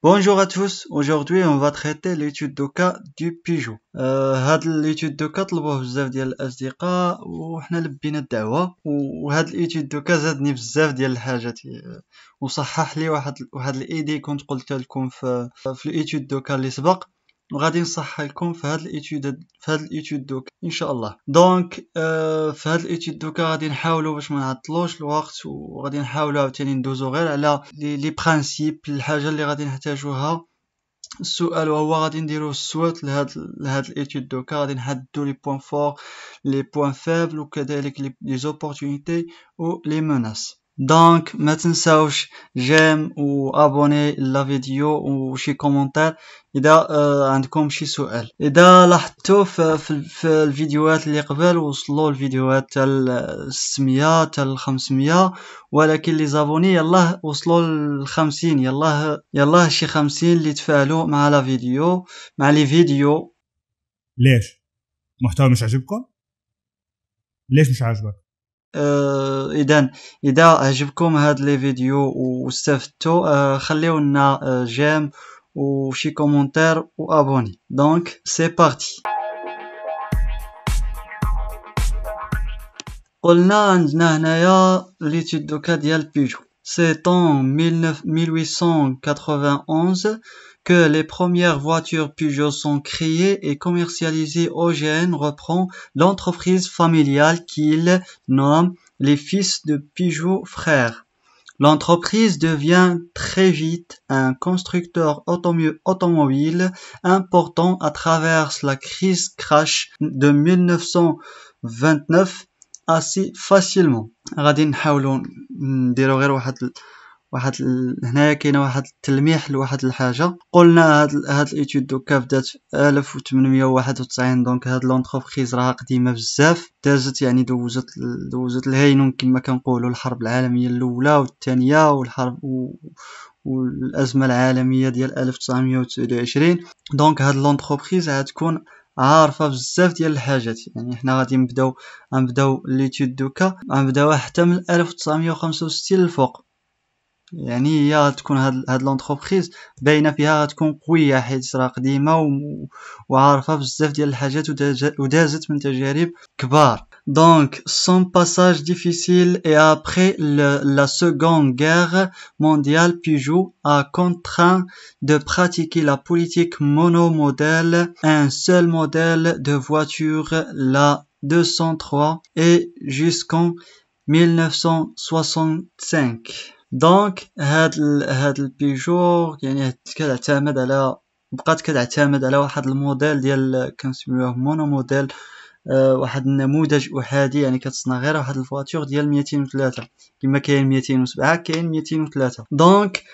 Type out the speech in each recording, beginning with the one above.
Bonjour à tous, aujourd'hui on va traiter l'étude de cas du Peugeot. هاد l'étude de cas طلبوه بزاف ديال الأصدقاء وحنا لبينا الدعوة وهاد l'étude de cas زادني بزاف ديال الحاجات وصحح لي واحد الإيدي كنت قلت لكم في l'étude de cas اللي سبق وغادي نصحح لكم في هاد l'étude de cas إن شاء الله. دونك في هاد l'étude de cas غادي نحاولوا باش ما نعطلوش الوقت وغادي نحاولوا عاوتاني ندوزو غير على لي برانسيب الحاجه اللي غادي نحتاجوها. السؤال وهو غادي نديرو السوات لهاد الاتيود دوكا غادي نحددو لي بوين فور لي بوين فابل وكذلك لي زوبورتونيتي و لي مناس. دونك ما تنساوش جيم و ابوني لا فيديو وشي كومونتير اذا عندكم شي سؤال. اذا لاحظتوا في الفيديوهات اللي قبل وصلوا الفيديوهات تاع 600 تاع 500 ولكن لي زابوني يلاه وصلوا ل 50. يلاه شي 50 اللي تفاعلوا مع لا فيديو مع لي فيديو. ليش محتوى مش عجبكم؟ ليش مش عاجبك؟ اذا عجبكم هاد لي فيديو واستفدتوا خليو لنا جيم وشي كومونتير وابوني. دونك سي بارتي. قلنا عندنا هنايا ليتود دو كا ديال بيجو. C'est en 1891 que les premières voitures Peugeot sont créées et commercialisées. Eugène reprend l'entreprise familiale qu'il nomme les fils de Peugeot frères. L'entreprise devient très vite un constructeur automobile important à travers la crise crash de 1929 assez facilement. غادي نحاولوا نديروا غير هنايا كاينه واحد التلميح لواحد الحاجه. قلنا هاد الايتود دوكا بدات في 1891. دونك هاد لونتربريز راها قديمه بزاف، دازت يعني دوزت الهينون كما كنقولوا الحرب العالميه الاولى والثانيه والازمه العالميه ديال 1929. دونك هاد لونتربريز غتكون عارفه بزاف ديال الحاجات. يعني حنا غادي نبداو ليتود دوكا غنبداوها حتى من 1965 للفوق. يعني هي غتكون هاد لونتربريز باينه فيها غتكون قويه حيت راه قديمه وعارفه بزاف ديال الحاجات ودازت من تجارب كبار. Donc, son passage difficile et après la Seconde Guerre mondiale, Peugeot a contraint de pratiquer la politique monomodèle, un seul modèle de voiture, la 203, et jusqu'en 1965. دونك هاد البيجو يعني بقات كتعتمد على واحد الموديل ديال كنسميوه مونو موديل، واحد النموذج احادي. يعني كتصنع غير واحد الفواتور ديال 203 كما كاين 207 كاين 203. دونك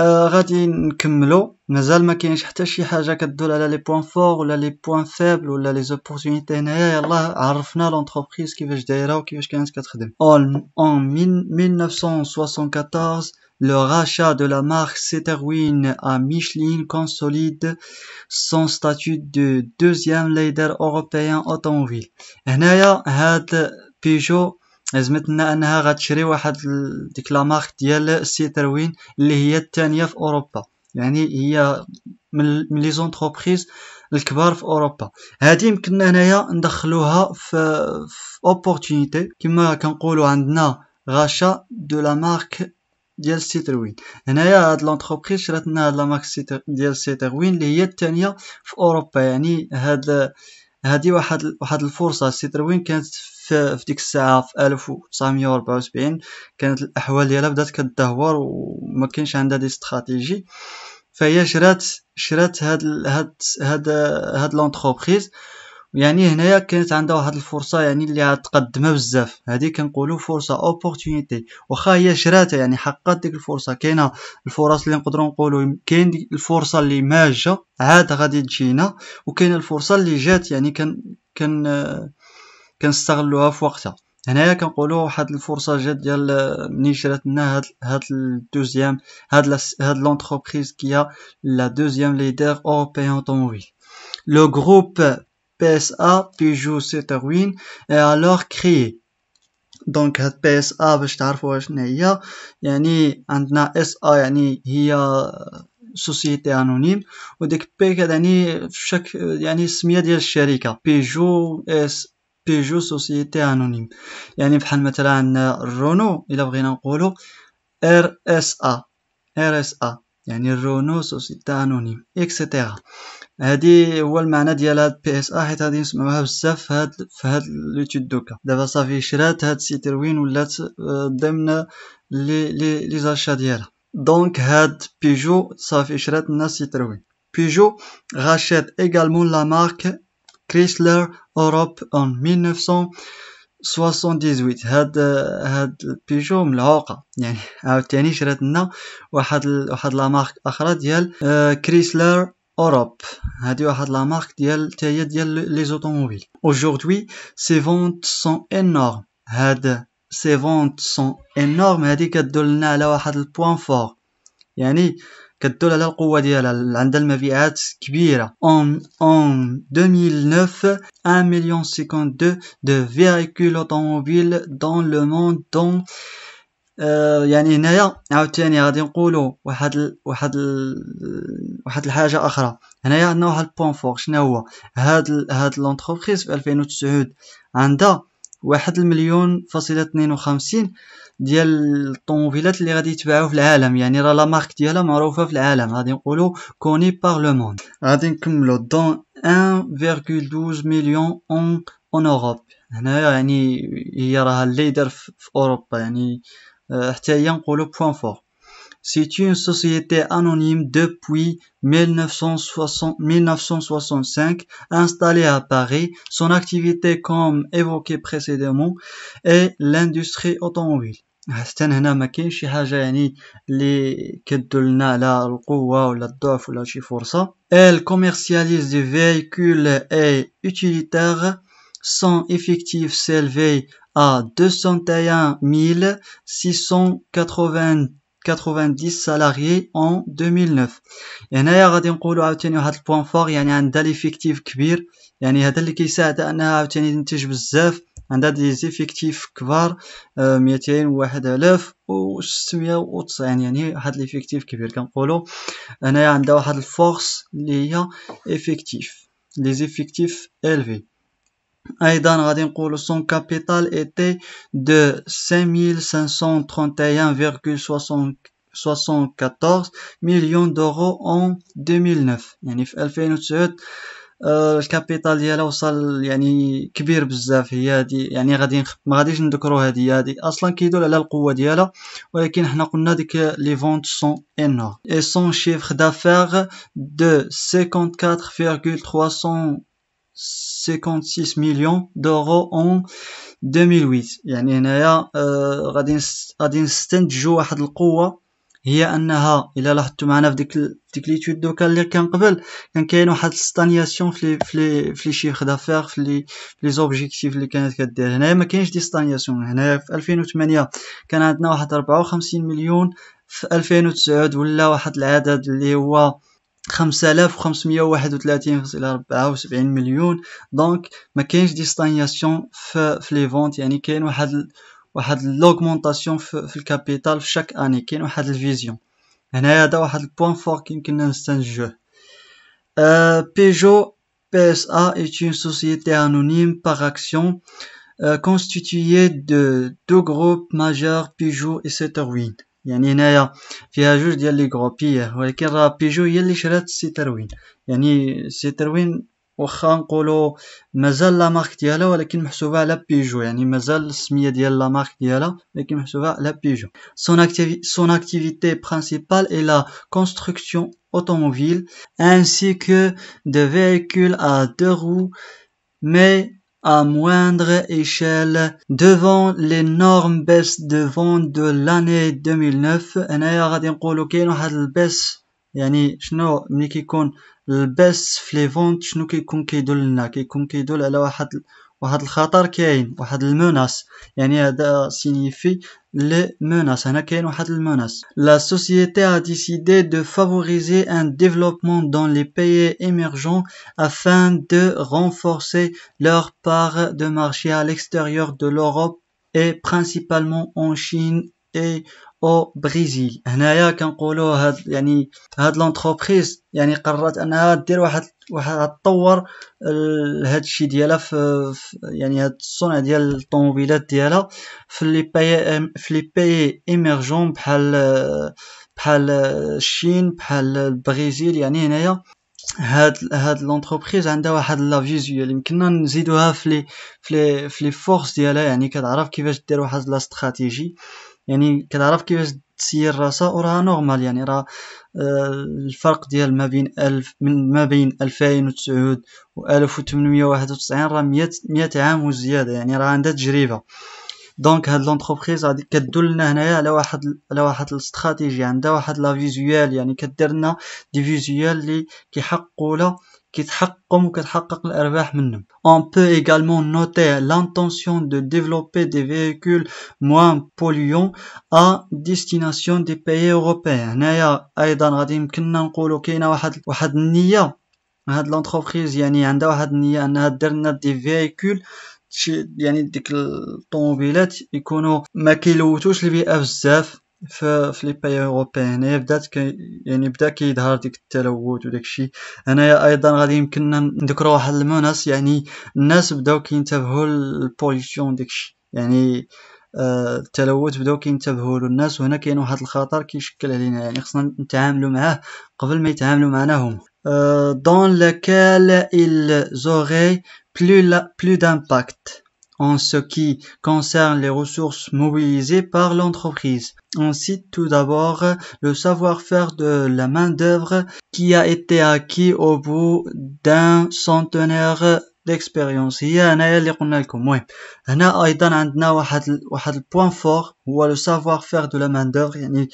غادي نكملوا. مازال ما كاينش حتى شي حاجه كتدل على لي بوين فور ولا لي بوين فابل ولا لي زوبورتونيتي. هنايا يلاه عرفنا لونتربريز كيفاش دايره وكيفاش كانت كتخدم. en 1974 le rachat de la marque Citroën à Michelin consolide son statut de deuxième leader européen automobile. هنايا هاد بيجو لازمتنا انها غتشري واحد ديك لا مارك ديال سيتروين اللي هي الثانيه في اوروبا. يعني هي من لي زونتربريز الكبار في اوروبا. هذه يمكننا هنايا ندخلوها في اوبورتونيتي كما كنقولوا عندنا غاشا دو لا مارك ديال سيتروين. هنايا هاد لونتربريز شرات لنا هاد لا مارك ديال سيتروين اللي هي الثانيه في اوروبا. يعني هادي واحد الفرصه. سيتروين كانت في ديك الساعه في 1974 كانت الاحوال ديالها بدات كتدهور وما كاينش عندها دي استراتيجي، فهي شرات هاد لونتربريز. يعني هنايا كانت عندها واحد الفرصه يعني اللي غتقدمها بزاف. هذه كنقولوا فرصه اوبورتونيتي. واخا هي شراتها يعني حققت ديك الفرصه. كاينه الفرص اللي نقدروا نقولوا كاين ديك الفرصه اللي ماجه عاد غادي تجينا، وكاينه الفرصه اللي جات يعني كنستغلوها في وقتها. هنايا كنقولوا واحد الفرصه جات ديال منين شرات لنا هاد الدوزيام هاد لونتربريز كيا لا دوزيام ليدر اوروبيان اوتوموبيل. Le groupe PSA Peugeot Citroën est alors créé. دونك هاد PSA باش تعرفوا شنو هي. يعني عندنا SA يعني هي سوسيتي انونيم وديك بي كتعني فشك يعني السميه ديال الشركه بيجو سوسيتي انونيم. يعني بحال مثلا عندنا رونو الا بغينا نقولوا ار اس ا يعني الرونو سوسيتي انونيم اكسيتيرا. هادي هو المعنى ديال هاد بي اس ا، حيت غادي نسمعوها بزاف في هاد ليتود دوكا. دابا صافي شرات هاد سيتروين ولات ضمن لي زاشا ديالها. دونك هاد بيجو صافي شرات الناس سيتروين. بيجو rachète également la marque Chrysler Europe en 1978. هاد بيجو ملعوقه، يعني عاوتاني شرات لنا واحد لا مارك اخرى ديال كريسلر اوروب. هادي واحد لا مارك ديال تاهي ديال لي زوطوموبيل. aujourd'hui ces ventes sont énormes. هاد ces ventes sont énormes هادي كتدل لنا على واحد البوان فور، يعني كتدل على القوة ديالها، عندها المبيعات كبيرة. en 2009 1,52 de véhicules automobiles dans le monde dont يعني هنايا عاوتاني غادي نقولوا واحد الحاجه اخرى. هنايا عندنا واحد البوان فور. شنو هو؟ هاد لونتربريز في 2009 عندها 1,52 ديال الطوموبيلات اللي غادي يتباعوا في العالم، يعني راه لا مارك ديالها معروفه في العالم، غادي نقولوا كوني بار لو موند. غادي نكملوا دون 1,12 مليون اون اوروب. هنايا يعني هي راها الليدر في اوروبا، يعني حتى هي نقولوا point fort. C'est une société anonyme depuis 1965 installée à Paris. Son activité, comme évoqué précédemment, est l'industrie automobile. حتى هنا ما كاينش شي حاجه يعني اللي كتدلنا على القوه ولا الضعف ولا شي فرصه. Elle commercialise des véhicules et utilitaires. Son effectif s'élevait à 201 690 salariés en 2009. هنايا غادي نقولوا عاوتاني واحد البوان فور، يعني عندها ليفيكتيف كبير، يعني هذا اللي كيساعد انها عاوتاني تنتج بزاف. عندها دي زيفيكتيف كبار 201,690، يعني واحد ليفيكتيف كبير. كنقولوا هنايا عندها واحد الفورس اللي هي افيكتيف، لي زيفيكتيف élevé. أيضا غادي نقولوا son capital était de 5,131,74 millions d'euros en 2009. يعني في 2009 الكابيتال ديالها وصل يعني كبير بزاف. هي هادي يعني ما غاديش نذكروا هادي اصلا كيدل على القوه ديالها، ولكن حنا قلنا ديك لي فونت سون énormes. Et son chiffre d'affaires de 54,356 millions d'euros en 2008. يعني هنايا غادي نستنتجوا واحد القوه، هي انها الا لاحظتوا معنا في ديك ليتود دوكا اللي كان قبل كان كاين واحد ستانياسيون في لي شيفر دافير في لي زوبجيكتيف اللي كانت كدير. هنايا ما كاينش دي ستانياسيون. هنايا في 2008 كان عندنا واحد 54 مليون، في 2009 ولا واحد العدد اللي هو 5531,74 مليون. دونك ما كاينش دي ستانياسيون في لي فونت، يعني كاين واحد لوغمونطاسيون في الكابيتال في شاك اني، كاين واحد الفيزيون. هنايا هذا واحد البوان فور يمكننا نستنتجوه. Peugeot PSA est une société anonyme par action constituée de deux groupes majeurs, Peugeot et Citroën. يعني هنايا فيها جوج ديال لي غروبي، ولكن راه بيجو هي اللي شرات سيتروين. يعني سيتروين واخا نقولوا مازال لا مارك ديالها، ولكن محسوبه على بيجو، يعني مازال السميه ديال لا مارك ديالها ولكن محسوبه على بيجو. Son activité principale est la construction automobile ainsi que de véhicules à deux roues, mais à moindre échelle. Devant l'énorme baisse de vente de l'année 2009. هنايا غادي نقولوا كاين واحد الباس، يعني شنو ملي كيكون الباس في لي فونت شنو كيكون كيدل لنا؟ كيكون كيدل على واحد الخطر كاين، واحد المناس، يعني هذا سينيفي لي مناس. هنا كاين واحد المناس. La société a décidé de favoriser un développement dans les pays émergents afin de renforcer leur part de marché à l'extérieur de l'Europe et principalement en Chine et او بريزيل. هنايا كنقولوا هاد لونتربريز يعني قررت انها دير واحد تطور هاد الشيء ديالها يعني هاد الصنع ديال الطوموبيلات ديالها في لي بيي ايميرجون بحال الصين بحال البرازيل. يعني هنايا هاد لونتربريز عندها واحد لا فيزيوال يمكننا نزيدوها في لي فورس ديالها. يعني كتعرف كيفاش دير واحد لا استراتيجي، يعني كتعرف كيفاش تسير راسها وراه نورمال. يعني راه الفرق ديال ما بين 2009 و 1891 راه 100 عام وزياده. يعني راه عندها تجربه. دونك هاد لونتربريز غادي كدلنا هنايا على واحد الاستراتيجي، عندها واحد لا فيزيوال. يعني كدير لنا دي فيزيوال اللي كتحقق الارباح منهم. On peut également noter l'intention de développer des véhicules moins polluants à destination des pays européens. هنايا ايضا غادي يمكننا نقولوا كاينه واحد النيه. هاد لونتربريز يعني عندها واحد النيه انها دير لنا دي فيهيكول، يعني ديك الطوموبيلات يكونوا ما كيلوثوش البيئه بزاف في لي باي اوروبيين. هنايا بدا كيظهر ديك التلوث وداك الشيء. هنايا ايضا غادي يمكننا نذكروا واحد المناس، يعني الناس بداو كينتبهوا للبوليسيون داك الشيء، يعني التلوث بداو كينتبهوا له الناس. وهنا كاين واحد الخطر كيشكل علينا، يعني خصنا نتعاملوا معاه قبل ما يتعاملوا معنا هما. dans lequel ils auraient plus d'impact en ce qui concerne les ressources mobilisées par l'entreprise. On cite tout d'abord le savoir-faire de la main-d'œuvre qui a été acquis au bout d'un centenaire d'expérience. هي هنايا اللي قلنا لكم. المهم هنا ايضا عندنا واحد البوين فور هو لو سافوار فير دو لا مان دوفر. يعني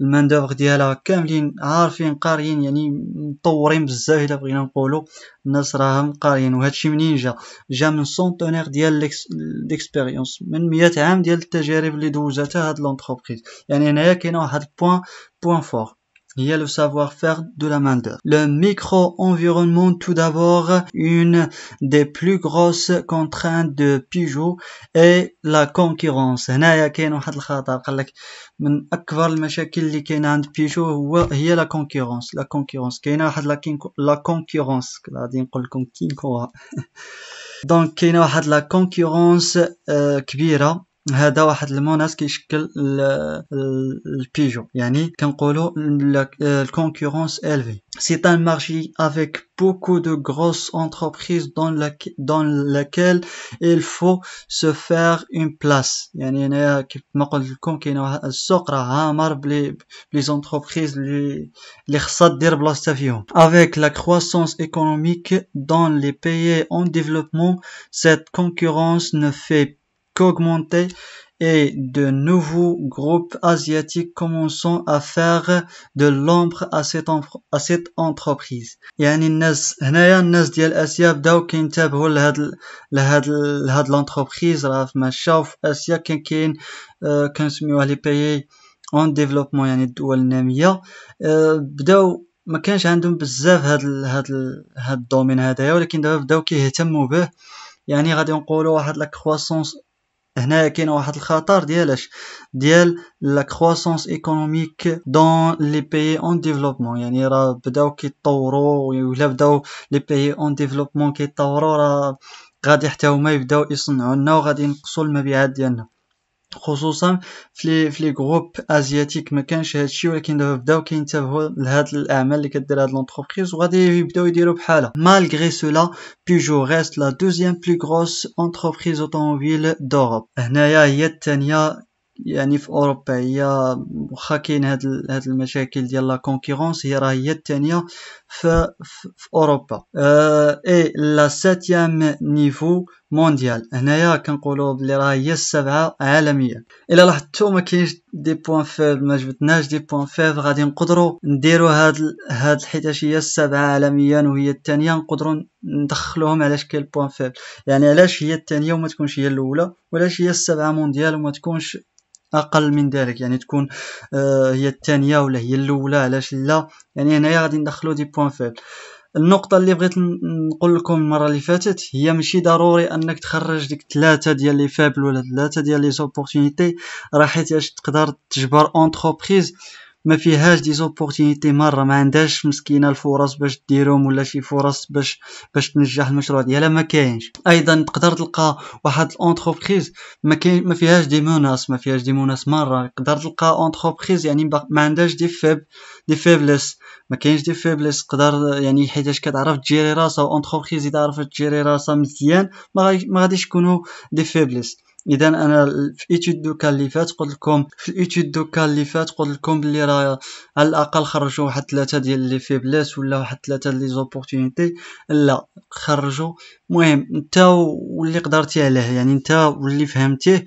المان دوفر ديالها كاملين عارفين قاريين، يعني مطورين بزاف. الا بغينا نقولوا الناس راهم قاريين. وهذا الشيء منين جا من سونتونير ديال ليكسبيريونس، من 100 عام ديال التجارب اللي دوزاتها هاد لونتربريز. يعني هنايا كاينه واحد البوين فور هي le savoir-faire de la main-d'œuvre. Le micro-environnement, tout d'abord, une des plus grosses contraintes de Peugeot est la concurrence. هنايا كاين واحد الخطر، قالك من اكبر المشاكل اللي كاينه عند بيجو هي لا كونكورونس. كاينه واحد لا كونكورونس، غادي نقول لكم كينكوا. دونك كاينه واحد لا كونكورونس كبيره. هذا واحد الموناس كيشكل البيجو، يعني كنقولوا الكونكورونس élevée. C'est un marché avec beaucoup de grosses entreprises dans laquelle il faut se faire une place. يعني هنا كيف ما قلت لكم كاين واحد السوق راه عامر بلي زونتربريز اللي خصها دير بلاصتها فيهم. Avec la croissance économique dans les pays en développement, cette concurrence ne fait qu'augmenter et de nouveaux groupes asiatiques commençant à faire de l'ombre à cette entreprise. يعني الناس ديال اسيا بداو كينتبهوا لهاد لونتربريز. راه ما شاو في اسيا كاين كنسميوها لي بيي اون ديفلوبمون، يعني الدول الناميه. بداو ما كانش عندهم بزاف هاد الدومين هذايا، ولكن دابا بداو كيهتموا به. يعني غادي نقولوا واحد لا كرواسونس. هنا كاين واحد الخطر ديال لا كرواسونس ايكونوميك دون لي بيي اون ديفلوبمون. يعني راه بداو كيتطوروا، ولا بداو لي بيي اون ديفلوبمون كيتطوروا، راه غادي حتى هما يبداو يصنعوا لنا وغادي ينقصوا المبيعات ديالنا، خصوصا في لي جروب ازياتيك. ما كانش هادشي، ولكن دابا بداو كينتبهوا لهاد الاعمال اللي كدير هاد لونتربريز وغادي يبداو يديروا بحالها. Malgré cela, Peugeot reste la deuxième plus grosse entreprise automobile d'Europe. هنايا هي الثانيه يعني في اوروبا. هي واخا كاين هاد المشاكل ديال لا كونكورونس، هي الثانيه في اوروبا. اي لا 7 نيفو مونديال. هنايا كنقولوا بلي راه هي السابعه عالميا. الا لاحظتوا ما كاينش دي بوين فيبل، ما جبتناش دي بوين فيبل. غادي نقدروا نديروا هاد حيتاش هي السابعه عالميا وهي الثانيه، نقدروا ندخلوهم على شكل بوين فيبل. يعني علاش هي الثانيه وما تكونش هي الاولى، ولاش هي السابعه مونديال وما تكونش اقل من ذلك، يعني تكون هي الثانيه ولا هي الاولى، علاش لا؟ يعني هنايا غادي ندخلوا دي بوين فيبل. النقطة اللي بغيت نقول لكم المرة اللي فاتت هي ماشي ضروري انك تخرج ديك 3 ديال لي فابل ولا 3 ديال لي زوبورتونيتي، راه حيتاش تقدر تجبر اونتربريز ما فيهاش دي زوبورتونيتي مرة، ما عندهاش مسكينة الفرص باش ديرهم ولا شي فرص باش تنجح المشروع ديالها، ما كاينش. ايضا تقدر تلقى واحد الانتربريز ما فيهاش دي مناس مرة. تقدر تلقى انتربريز يعني ما عندهاش دي فيبلس، ما كاينش دي فيبلس، تقدر يعني حيتاش كتعرف تجيري راسها، وانتربريز اذا عرفت تجيري راسها مزيان ما غاديش يكونوا دي فيبلس. اذا انا في ايتود دوكا اللي فات قلت لكم بلي راه على الاقل خرجوا واحد 3 ديال لي فيبلس ولا واحد 3 ديال لي زوبورتونيتي، لا خرجوا. المهم انت واللي قدرتي عليه، يعني انت واللي فهمتيه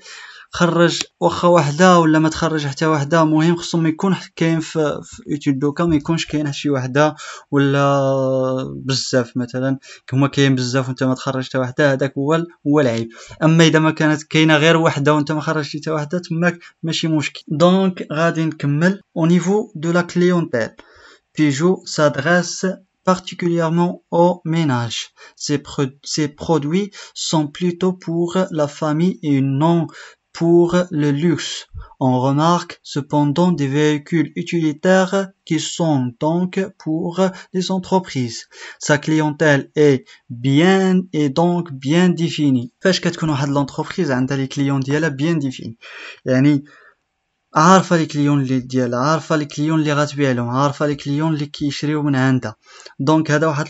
خرج واخا وحده ولا ما تخرج حتى وحده، المهم خصو ما يكون كاين في ايتود دوكا ما يكونش كاين شي وحده ولا بزاف. مثلا كما كاين بزاف وانت ما تخرج حتى وحده، هذاك هو العيب. اما اذا ما كانت كاينه غير وحده وانت ما خرجتي حتى وحده، تماك ماشي مشكل. دونك غادي نكمل. au niveau de la clientèle, Peugeot s'adresse particulièrement aux ménages. Ces produits sont plutôt pour la famille et non pour le luxe. On remarque cependant des véhicules utilitaires qui sont donc pour les entreprises. Sa clientèle est donc bien définie. فاش كتكون واحد l'entreprise عندها لي كليون ديالها bien définie، يعني عارفه لي كليون اللي ديالها، عارفه لي كليون اللي غتبيع لهم، عارفه لي كليون اللي كيشريو من عندها. دونك هذا واحد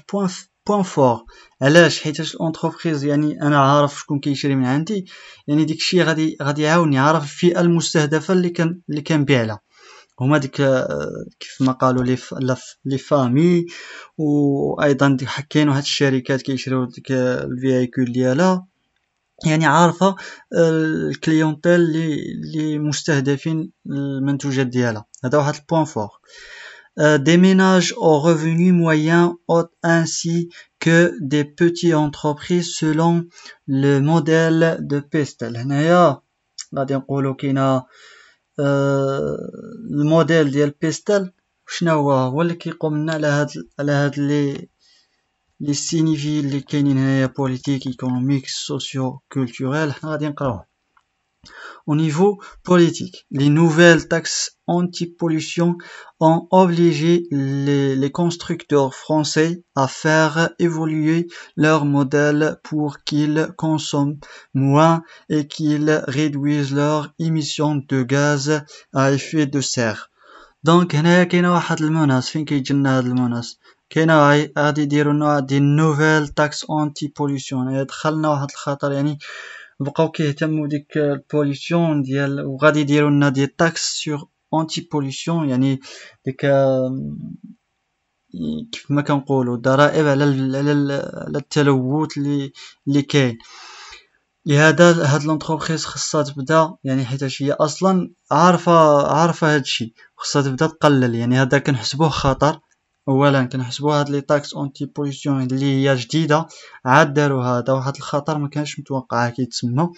بوين فور. علاش؟ حيتاش الانتربريز يعني انا عارف شكون كيشري من عندي، يعني ديكشي غادي يعاوني، عارف الفئه المستهدفه اللي كنبيع لها، هما ديك كيف ما قالوا لي فامي. وايضا كاين واحد الشركات كيشريو ديك الفييكول ديالها، يعني عارفه الكليونتيل اللي مستهدفين المنتوجات ديالها. هذا واحد البوين فور. Des ménages aux revenus moyens ainsi que des petites entreprises selon le modèle de Pestel. هنايا غادي نقولوا كاينه الموديل ديال بيستل. شنو هو اللي كيقوم لنا على هاد لي سينيفي اللي كاينين هنايا: بوليتيك، ايكونوميك، سوسيو كولتوريل. حنا غادي نقراوه. Au niveau politique, les nouvelles taxes anti-pollution ont obligé les constructeurs français à faire évoluer leur modèle pour qu'ils consomment moins et qu'ils réduisent leurs émissions de gaz à effet de serre. Donc هنايا كاينه واحد المناس. فين كيجينا هاد المناس؟ كاينه غادي يديروا لنا دي نوفيل تاكس انتي بوليسيون. دخلنا واحد الخطر، يعني بقاو كيهتموا ديك البوليسيون ديال، وغادي يديروا لنا دي تاكس سور انتي بوليسيون، يعني ديك كيف ما كنقولوا ضرائب على التلوث اللي كاين. لهذا هاد لونتربريز خصها تبدا، يعني حيتاش هي اصلا عارفه هادشي، خصها تبدا تقلل. يعني هذا كنحسبوه خطر. اولا كنحسبوا هاد لي تاكس اونتي بوليسيون اللي هي جديده، عاد داروا هذا واحد الخطر ما كانش متوقع كيتسمى،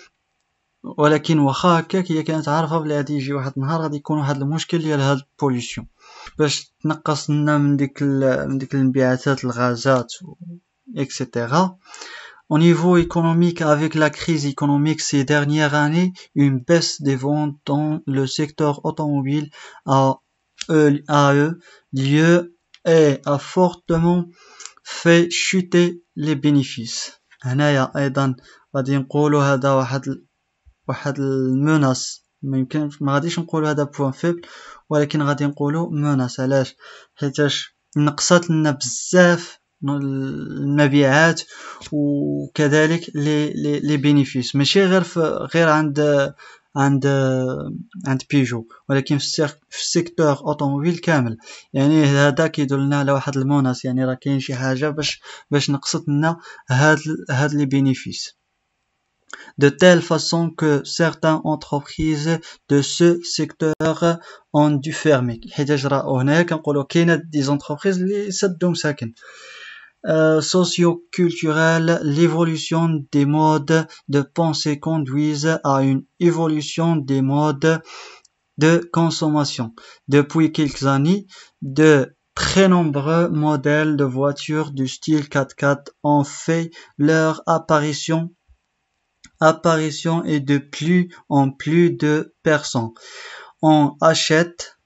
ولكن واخا هكاك هي كانت عارفه بلي غادي يجي واحد النهار غادي يكون واحد المشكل ديال هاد البوليسيون، باش تنقص لنا من ديك الانبعاثات الغازات etc. Au niveau économique, avec la crise économique ces dernières années, une baisse des ventes dans le secteur automobile a eu lieu et a fortement fait chuter les bénéfices. هنايا ايضا غادي نقولوا هذا واحد المناس. ما غاديش نقولوا هذا بوين فيبل، ولكن غادي نقولوا مناس. علاش؟ حيتاش نقصت لنا بزاف المبيعات وكذلك لي بينيفيس، ماشي غير عند بيجو، ولكن في السيكتور اوتوموبيل كامل. يعني هذا كيدلنا على واحد الموناس، يعني راه كاين شي حاجه باش نقصت لنا هاد لي بينيفيس. De telle façon que certaines entreprises de ce secteur ont dû fermer. حيتاش راه هنايا كنقولوا كاينه دي زونتربريز اللي سدوا مساكن. Socio-culturelle, l'évolution des modes de pensée conduisent à une évolution des modes de consommation. Depuis quelques années, de très nombreux modèles de voitures du style 4x4 ont fait leur apparition et de plus en plus de personnes on achète.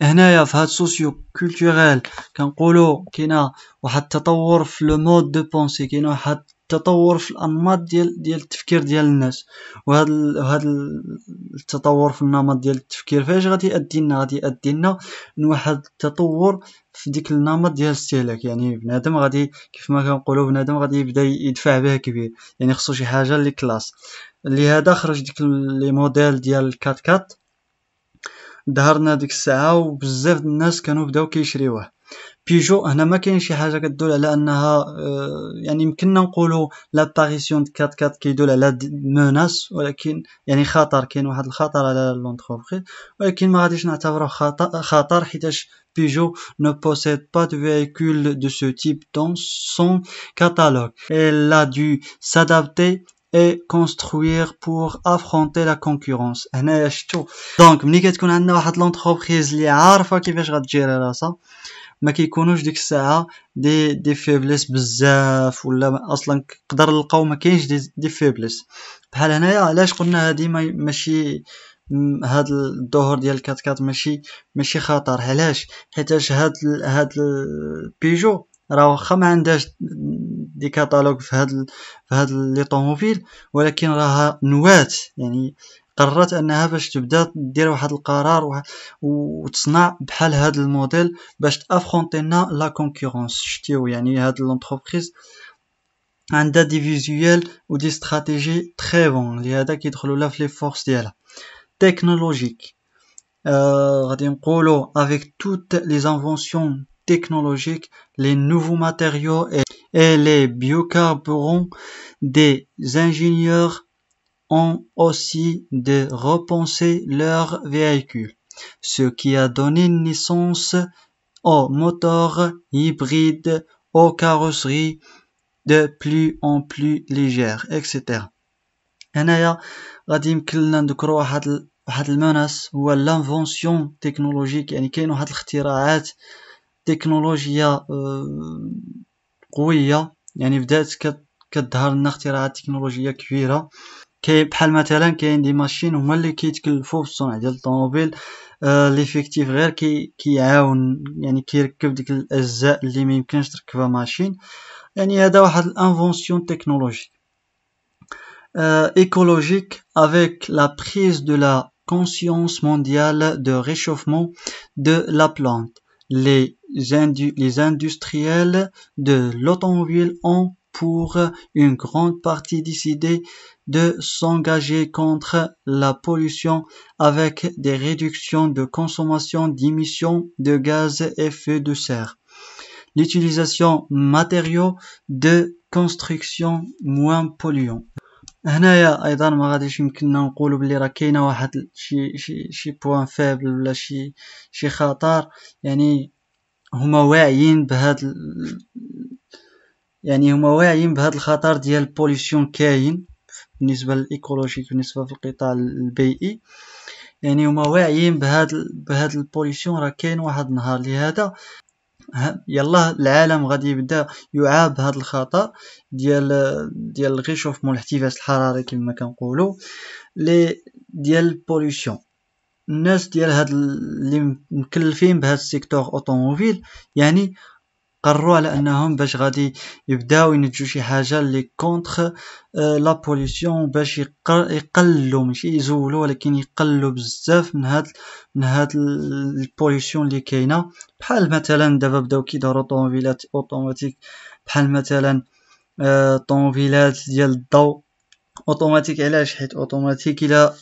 هنايا في هاد سوسيو كولتوريل كنقولوا كاينه واحد التطور في لو مود دو بونسي، كاين واحد التطور في الانماط ديال التفكير ديال الناس. وهاد التطور في النمط ديال التفكير فاش غادي يؤدي لنا لواحد التطور في ديك النمط ديال الاستهلاك. يعني بنادم غادي كيف ما كنقولوا بنادم غادي يبدا يدفع به كبير، يعني خصو شي حاجه اللي كلاس. لهذا خرج ديك لي موديل ديال 4x4 ظهرنا ديك الساعه وبزاف الناس كانوا بداو كيشريوه. بيجو هنا ما كاين شي حاجه كتدل على انها يعني يمكننا نقولوا لاباريسيون 4x4 كيدل على مناس، ولكن يعني خطر، كاين واحد الخطر على لونتربريز، ولكن ما غاديش نعتبره خطر حيتاش Peugeot ne possède pas de véhicule de ce type dans son catalogue. Elle a dû s'adapter et construire pour affronter la concurrence. هنايا شفتو دونك ملي كتكون عندنا واحد لونتربريز اللي عارفه كيفاش غتجيري راسها ما كيكونوش ديك الساعه دي فيبلس بزاف، ولا اصلا نقدر نلقاو ما كاينش دي فيبلس بحال هنايا. علاش قلنا هذه ماشي هاد الظهور ديال الكاتكات ماشي خطر؟ علاش؟ حيتاش هاد البيجو راه واخا ما عندهاش دي كاتالوج في هاد لي طوموبيل، ولكن راها نواة، يعني قررت انها باش تبدا دير واحد القرار وتصنع بحال هاد الموديل باش تافرونتينا لا كونكورونس. شتيو يعني هاد لونتربريز عندها دي فيزوال و دي استراتيجي تري بون، لهذا كيدخلوا لها في لي فورس ديالها. تكنولوجيك غادي نقولوا avec toutes les inventions technologiques, les nouveaux matériaux et les biocarburants, des ingénieurs ont aussi de repenser leurs véhicules, ce qui a donné naissance aux moteurs hybrides, aux carrosseries de plus en plus légères, etc. هنايا غادي يمكن لنا نذكروا واحد المناس هو لانفونسيون تكنولوجيك. يعني كاين واحد الاختراعات تكنولوجيا قويه، يعني بدات كتظهر لنا اختراعات تكنولوجيه كبيره. كاين بحال مثلا كاين دي ماشين هما اللي كيتكلفوا بالصنع ديال الطوموبيل، ليفيكتيف غير كيعاون، يعني كيركب ديك الاجزاء اللي ما يمكنش تركبها ماشين. يعني هذا واحد الانفونسيون تكنولوجيك. Écologique, avec la prise de la conscience mondiale de réchauffement de la planète. Les industriels de l'automobile ont pour une grande partie décidé de s'engager contre la pollution avec des réductions de consommation d'émissions de gaz à effet de serre. L'utilisation matériaux de construction moins polluants. هنايا ايضا ما غاديش يمكننا نقولوا بلي راه كاينه واحد شي بوين فابل ولا شي خطر. يعني هما واعيين بهذا الخطر ديال البوليسيون كاين بالنسبه للايكولوجيك، بالنسبه في القطاع البيئي. يعني هما واعيين بهذا البوليسيون راه كاين واحد النهار. لهذا يلا العالم غادي يبدا يعاب هذا الخطر ديال الغيشوفمون، الاحتباس الحراري كما كنقولوا، ديال البوليسيون. الناس ديال هاد اللي مكلفين بهذا السيكتور اوتوموبيل يعني قرروا على انهم باش غادي يبداو ينتجوا شي حاجه اللي كونتر لا بوليسيون، باش يقللوا ماشي يزولوا ولكن يقللوا بزاف من هاد البوليسيون اللي كاينه. بحال مثلا دابا بداو كيداروا طوموبيلات اوتوماتيك، بحال مثلا طوموبيلات ديال الضوء اوتوماتيك. علاش؟ حيت اوتوماتيك الا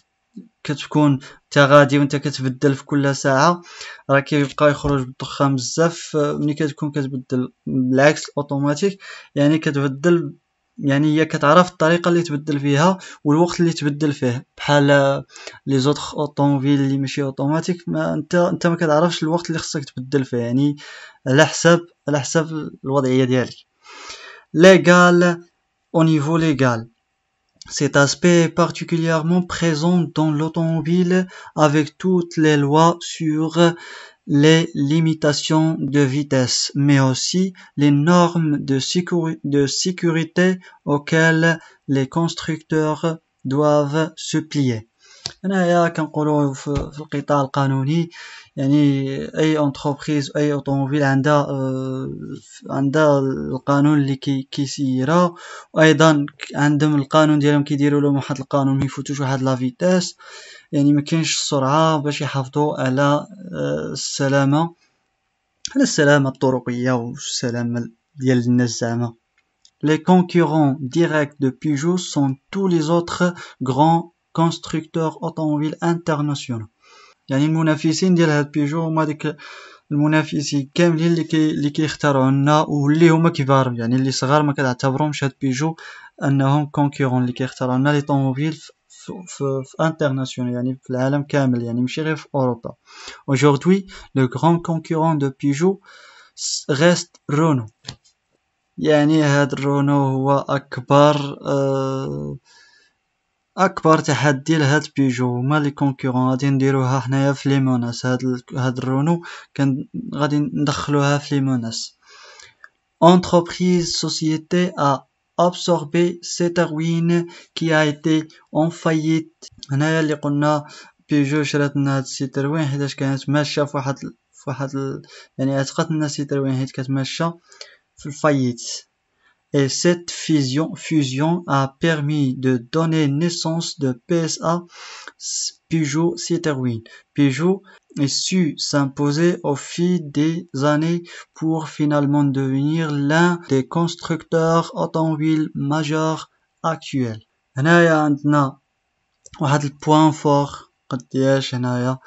كتكون تا غادي وانت كتبدل في كل ساعه راه كيبقى يخرج بالدخان بزاف. ملي كتكون كتبدل بالعكس الاوتوماتيك يعني كتبدل، يعني هي كتعرف الطريقه اللي تبدل فيها والوقت اللي تبدل فيه. بحال لي زوطخ اوتوموبيل اللي ماشي اوتوماتيك انت ما كتعرفش الوقت اللي خصك تبدل فيه، يعني على حساب الوضعيه ديالك. ليغال او نيفو ليغال Cet aspect est particulièrement présent dans l'automobile avec toutes les lois sur les limitations de vitesse, mais aussi les normes de sécurité auxquelles les constructeurs doivent se plier. هنايا كنقولوا في القطاع القانوني يعني اي انتربريز اي اوتوموبيل عندها القانون اللي كيسيرها، وايضا عندهم القانون ديالهم كيديروا لهم واحد القانون ما يفوتوش واحد لا فيتاس، يعني ما كاينش السرعه باش يحافظوا على السلامه الطرقيه والسلامه ديال الناس زعما. Les concurrents directs de Peugeot sont tous les autres grands constructeurs automobiles internationaux. يعني المنافسين ديال هاد بيجو هما ديك المنافسين كاملين اللي كيختاروا لنا واللي هما كبار، يعني اللي صغار ما كتعتبرهمش هاد بيجو انهم كونكورون اللي كيختاروا لنا لي طوموبيل في international يعني في العالم كامل، يعني ماشي غير في اوروبا. Aujourd'hui, le grand concurrent de Peugeot reste Renault. يعني هاد رونو هو اكبر تحدي لهاد بيجو، هما لي كونكورون غادي نديروها حنايا في لي موناس. هاد رونو كان غادي ندخلوها في لي موناس. Entreprise société a absorbé Citroën qui a été en faillite. هنايا اللي قلنا بيجو شرات لنا هاد سيتروين حيتاش كانت ماشيه في واحد يعني عتقت لنا سيتروين حيت كانت ماشيه في الفايت. Et cette fusion a permis de donner naissance de PSA Peugeot Citroën. Peugeot a su s'imposer au fil des années pour finalement devenir l'un des constructeurs automobiles majeurs actuels. هنايا عندنا واحد البوان فور قدياش هنايا،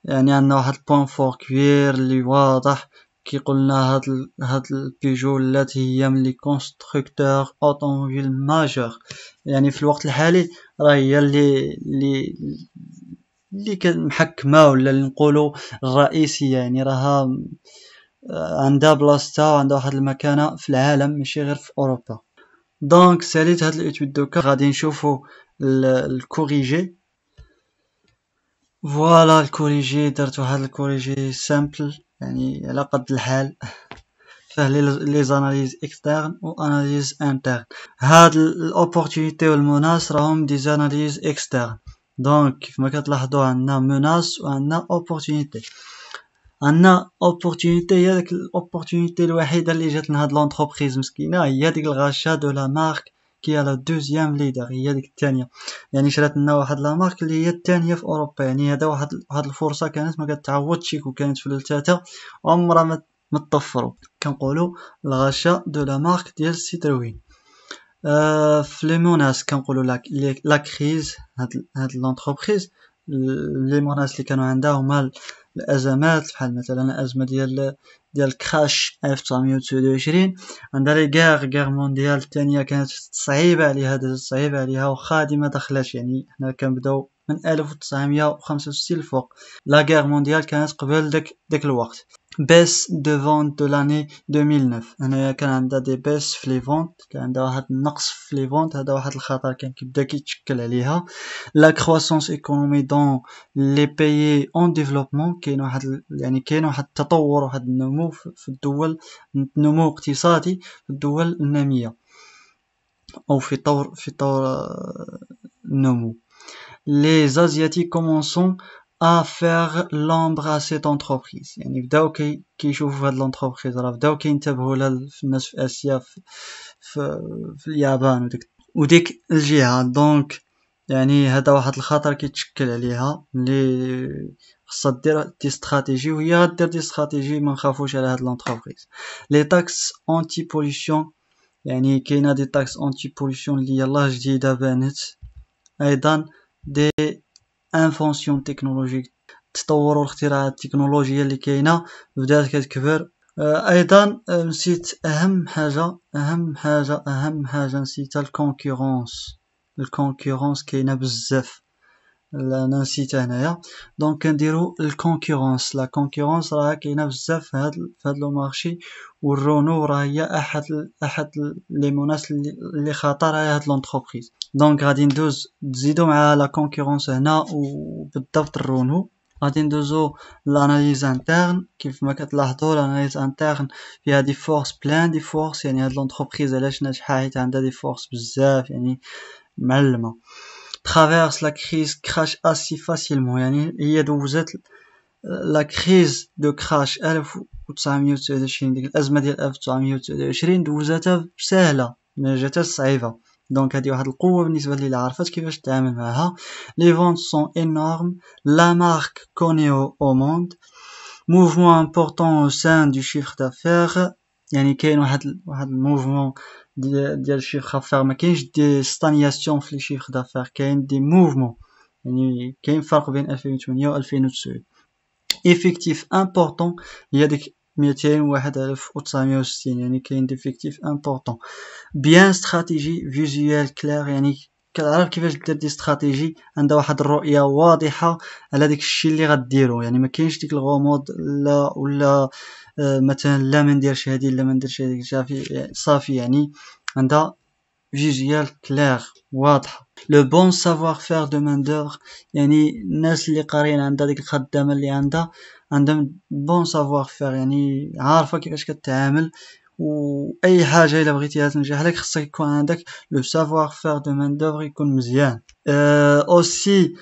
يعني عندنا واحد البوان فور كبير اللي واضح كيقولنا هاد البيجو التي هي من لي كونستركتور اوتوموبيل ماجور، يعني في الوقت الحالي راه هي اللي كمحكمه ولا اللي نقولوا الرئيسيه، يعني راها عندها بلاصتها وعندها واحد المكانه في العالم ماشي غير في اوروبا. دونك ساليت هاد الايتود دوكا غادي نشوفوا الكوريجي. فوالا الكوريجي درت واحد الكوريجي سامبل يعني على قد الحال، فيه لي زاناليز اكسترن و اناليز انترن. هاد الاوبورتونيتي والمناس راهم دي زاناليز اكسترن. دونك كيف ما كتلاحظوا عندنا مناس وعندنا اوبورتونيتي. عندنا اوبورتونيتي هي ديك الاوبورتونيتي الوحيده اللي جات لنا هاد لونتربريز مسكينه، هي ديك الغاشا دو لا مارك كي على دوزيام ليدر، هي ديك الثانيه، يعني شرات لنا واحد لا مارك اللي هي الثانيه في اوروبا. يعني هذا واحد الفرصه كانت ما كتعوضش، وكانت في الثالثه عمرها ما تطفروا. كنقولوا الغاشا دو لا مارك ديال سيتروين. في لي موناس كنقولوا لا كريز. هاد لونتربريز لي موناس اللي كانوا عندها هما الازمات، بحال مثلا الازمه ديال كراش 1929. عندها لي غير مونديال الثانيه كانت صعيبه عليها وخا ما دخلش، يعني حنا كنبداو من 1965 الفوق. لا غير مونديال كانت قبل داك الوقت. baisse de vente de l'année 2009. هنايا كان عندها دي بيس في لي فونت، كان عندها واحد النقص في لي فونت، هذا واحد الخطر كان كيبدا كيتشكل عليها. لا كرواسونس ايكونومي دون لي بيي اون ديفلوبمون، كاين واحد التطور، واحد النمو في الدول، نمو اقتصادي في الدول الناميه او في طور النمو. les asiatiques commençons à faire l'ombre à cette entreprise. يعني بداو كيشوفوا هاد لونتربريز، راه بداو كينتبهوا لها في الناس في اسيا، في اليابان وديك الجهه. دونك يعني هذا واحد الخطر كيتشكل عليها اللي خاصها دير دي استراتيجي، وهي غدير دي استراتيجي، ما نخافوش على هاد لونتربريز. لي تاكس اونتي بوليسيون، يعني كاينه دي تاكس اونتي بوليسيون اللي يلاه جديده بانت. ايضا دي انفونسيون تكنولوجيك، التطور والاختراعات التكنولوجيه اللي كاينه بدات كتكبر. ايضا نسيت اهم حاجه نسيتها، الكونكورونس كاينه بزاف. انا نسيتها هنايا. دونك كنديرو الكونكورونس. لا كونكورونس راه كاينه بزاف في هاد لو مارشي، والرونو راه هي احد لي مناس اللي خطر على هاد لونتربريز. دونك غادي تزيدو مع لا كونكورونس هنا وبالضبط الرونو. غادي ندوزو لاناليز انترن. كيف ما كتلاحظوا الاناليز انترن فيها دي فورس بلان دي فورس، يعني هاد لونتربريز علاش ناجحه حيت عندها دي فورس بزاف يعني معلمه. traverse la crise crash assez facilement، يعني هي دوزت لا كريز دو كراش 1929 ديك الازمه ديال 1929 دوزتها بسهله، ما جاتها صعيبه. دونك هذه واحد القوه بالنسبه لي عرفت كيفاش تتعامل معها. لي فونت سون انورم، لا مارك كوني او موند، موفمون امبورطون او سان دو شيفر دافير، يعني كاين واحد الموفمون ديال الشيفر دافير، ما كاينش دي ستانياسيون في لي شيفر دافير، كاين دي موفمون، يعني كاين فرق بين 2008 و 2009. effectif important هي ديك 201,960، يعني كاين ديفيكتيف important. bien stratégie visuelle claire، يعني كتعرف كيفاش دير دي استراتيجي، عندها واحد الرؤيه واضحه على داك الشيء اللي غديرو، يعني ما كاينش ديك الغموض لا ولا مثلا لا ما نديرش هذه لا ما نديرش هذيك صافي، يعني عندها visuel clair واضحه. لو بون سافوار فير دو مان دوغ، يعني الناس اللي قارين عندها ديك الخدامه اللي عندهم بون سافوار فير، يعني عارفه كيفاش كتعامل، واي حاجه الا بغيتيها تنجح لك خصك يكون عندك لو سافوار فير دو مان دوغ يكون مزيان. اوسي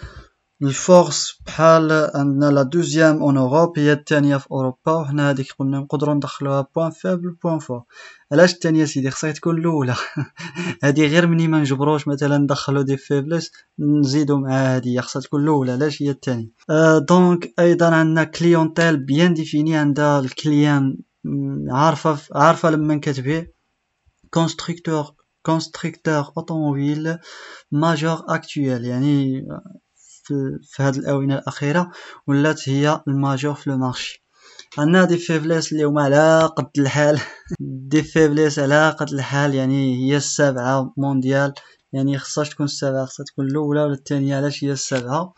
الفورس بحال عندنا لا دوزيام اون اوروب هي الثانيه في اوروبا، وحنا هذيك قلنا نقدروا ندخلوها بوين فابل بوين فور. علاش الثانيه سيدي خصها تكون الاولى؟ هذه غير مني ما نجبروش مثلا ندخلوا دي فيبلس نزيدوا مع هذه، خصها تكون الاولى علاش هي الثانيه. دونك ايضا عندنا كليونتيل بيان ديفيني، عندها الكليان عارفه لما كتبيع. كونستركتور اوتوموبيل ماجور اكطويل، يعني في هذه الآونة الأخيرة ولات هي الماجور في المارشي. عندنا دي فيبليس اللي هما على قد الحال دي فيبليس على قد الحال، يعني هي السابعة مونديال، يعني خصهاش تكون السابعة، خصها تكون الأولى ولا الثانية. علاش هي السابعة؟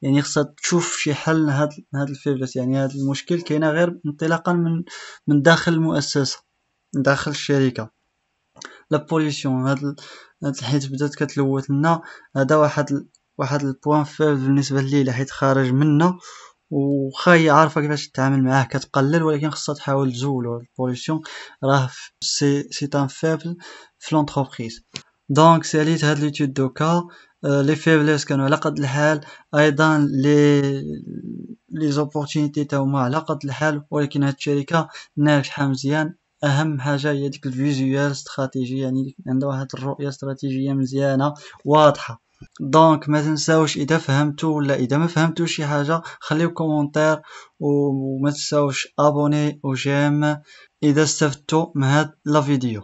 يعني خصها تشوف شي حل هاد الفيبليس، يعني هاد المشكل كاينه غير انطلاقا من داخل المؤسسة، من داخل الشركة. لا بوليسيون هاد الحيت بدات كتلوث لنا، هذا واحد البوان فيبل بالنسبه لي حيت خارج منا، وخا هي عارفه كيفاش تتعامل معاه كتقلل، ولكن خصها تحاول تزولو. البوليسيون راه سي ان فيبل في لونتربريز. دونك ساليت هاد ليتود دوكا. لي فيبليس كانوا على قد الحال، ايضا لي زوبورتونيتي تا هما على قد الحال، ولكن هاد الشركه ناجحه مزيان. اهم حاجه هي ديك الفيزيوال استراتيجي، يعني عندها واحد الرؤيه استراتيجيه مزيانه واضحه. دونك ما تنساوش اذا فهمتوا ولا اذا ما فهمتوش شي حاجه خليو كومونتير، وما تنساوش ابوني وجيم اذا استفدتوا من هاد لا فيديو.